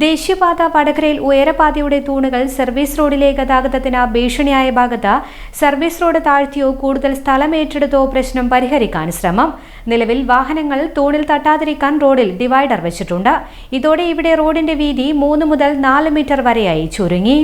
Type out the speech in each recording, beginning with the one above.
ദേശീയപാത വടകരയിൽ ഉയരപാതയുടെ തൂണുകൾ സർവീസ് റോഡിലെ ഗതാഗതത്തിന് ഭീഷണിയായ ഭാഗത്ത് സർവീസ് റോഡ് താഴ്ത്തിയോ കൂടുതൽ സ്ഥലം ഏറ്റെടുത്തോ പ്രശ്നം പരിഹരിക്കാൻ ശ്രമം. നിലവിൽ വാഹനങ്ങൾ തൂണിൽ തട്ടാതിരിക്കാൻ റോഡിൽ ഡിവൈഡർ വെച്ചിട്ടുണ്ട്. ഇതോടെ ഇവിടെ റോഡിന്റെ വീതി 3 മുതൽ 4 മീറ്റർ വരെയായി ചുരുങ്ങി.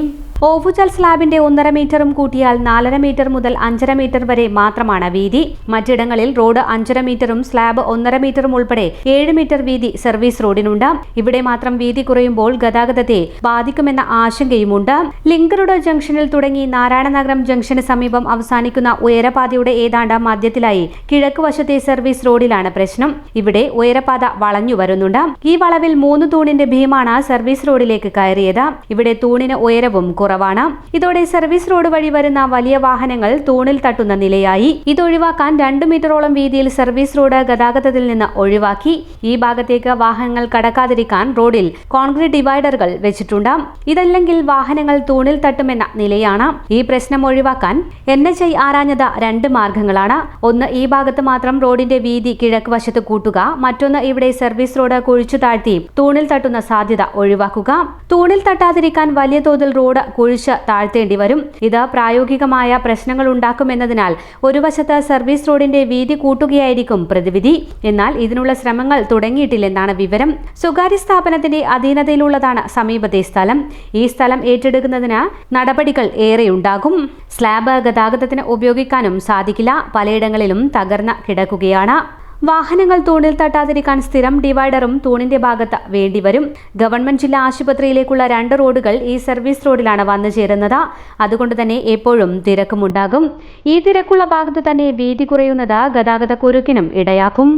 ഓവുചാൽ സ്ലാബിന്റെ 1.5 മീറ്ററും കൂട്ടിയാൽ 4.5 മീറ്റർ മുതൽ 5.5 മീറ്റർ വരെ മാത്രമാണ് വീതി. മറ്റിടങ്ങളിൽ റോഡ് 5.5 മീറ്ററും സ്ലാബ് 1.5 മീറ്ററും ഉൾപ്പെടെ 7 മീറ്റർ വീതി സർവീസ് റോഡിനുണ്ട്. ഇവിടെ മാത്രം വീതി കുറയുമ്പോൾ ഗതാഗതത്തെ ബാധിക്കുമെന്ന ആശങ്കയുമുണ്ട്. ലിങ്ക് റോഡ് ജംഗ്ഷനിൽ തുടങ്ങി നാരായണനഗരം ജംഗ്ഷന് സമീപം അവസാനിക്കുന്ന ഉയരപാതയുടെ ഏതാണ്ട് മധ്യത്തിലായി കിഴക്ക് വശത്തെ സർവീസ് റോഡിലാണ് പ്രശ്നം. ഇവിടെ ഉയരപാത വളഞ്ഞു വരുന്നുണ്ട്. ഈ വളവിൽ 3 തൂണിന്റെ ഭീമാണ് സർവീസ് റോഡിലേക്ക് കയറിയത്. ഇവിടെ തൂണിന് ഉയരവും കുറവാണ്. ഇതോടെ സർവീസ് റോഡ് വഴി വരുന്ന വലിയ വാഹനങ്ങൾ തൂണിൽ തട്ടുന്ന നിലയായി. ഇതൊഴിവാക്കാൻ 2 മീറ്ററോളം വീതിയിൽ സർവീസ് റോഡ് ഗതാഗതത്തിൽ നിന്ന് ഒഴിവാക്കി. ഈ ഭാഗത്തേക്ക് വാഹനങ്ങൾ കടക്കാതിരിക്കാൻ റോഡിൽ കോൺക്രീറ്റ് ഡിവൈഡറുകൾ വെച്ചിട്ടുണ്ട്. ഇതല്ലെങ്കിൽ വാഹനങ്ങൾ തൂണിൽ തട്ടുമെന്ന നിലയാണ്. ഈ പ്രശ്നം ഒഴിവാക്കാൻ NHI ആരാഞ്ഞത് 2 മാർഗങ്ങളാണ്. ഒന്ന്, ഈ ഭാഗത്ത് മാത്രം റോഡിന്റെ വീതി കിഴക്ക് വശത്ത് കൂട്ടുക. മറ്റൊന്ന്, ഇവിടെ സർവീസ് റോഡ് കുഴിച്ചു താഴ്ത്തി തൂണിൽ തട്ടുന്ന സാധ്യത ഒഴിവാക്കുക. തൂണിൽ തട്ടാതിരിക്കാൻ വലിയ തോതിൽ റോഡ് കുഴിച്ച് താഴ്ത്തേണ്ടി വരും. ഇത് പ്രായോഗികമായ പ്രശ്നങ്ങൾ ഉണ്ടാക്കുമെന്നതിനാൽ ഒരു വശത്ത് സർവീസ് റോഡിന്റെ വീതി കൂട്ടുകയായിരിക്കും പ്രതിവിധി. എന്നാൽ ഇതിനുള്ള ശ്രമങ്ങൾ തുടങ്ങിയിട്ടില്ലെന്നാണ് വിവരം. സ്വകാര്യ സ്ഥാപനത്തിന്റെ അധീനതയിലുള്ളതാണ് സമീപത്തെ സ്ഥലം. ഈ സ്ഥലം ഏറ്റെടുക്കുന്നതിന് നടപടികൾ ഏറെയുണ്ടാകും. സ്ലാബ് ഗതാഗതത്തിന് ഉപയോഗിക്കാനും സാധിക്കില്ല. പലയിടങ്ങളിലും തകർന്ന് കിടക്കുകയാണ്. വാഹനങ്ങൾ തൂണിൽ തട്ടാതിരിക്കാൻ സ്ഥിരം ഡിവൈഡറും തൂണിന്റെ ഭാഗത്ത് വേണ്ടിവരും. ഗവൺമെന്റ് ജില്ലാ ആശുപത്രിയിലേക്കുള്ള 2 റോഡുകൾ ഈ സർവീസ് റോഡിലാണ് വന്നു ചേരുന്നത്. അതുകൊണ്ട് തന്നെ എപ്പോഴും തിരക്കുമുണ്ടാകും. ഈ തിരക്കുള്ള ഭാഗത്ത് തന്നെ വീതി കുറയുന്നത് ഗതാഗത കുരുക്കിനും ഇടയാക്കും.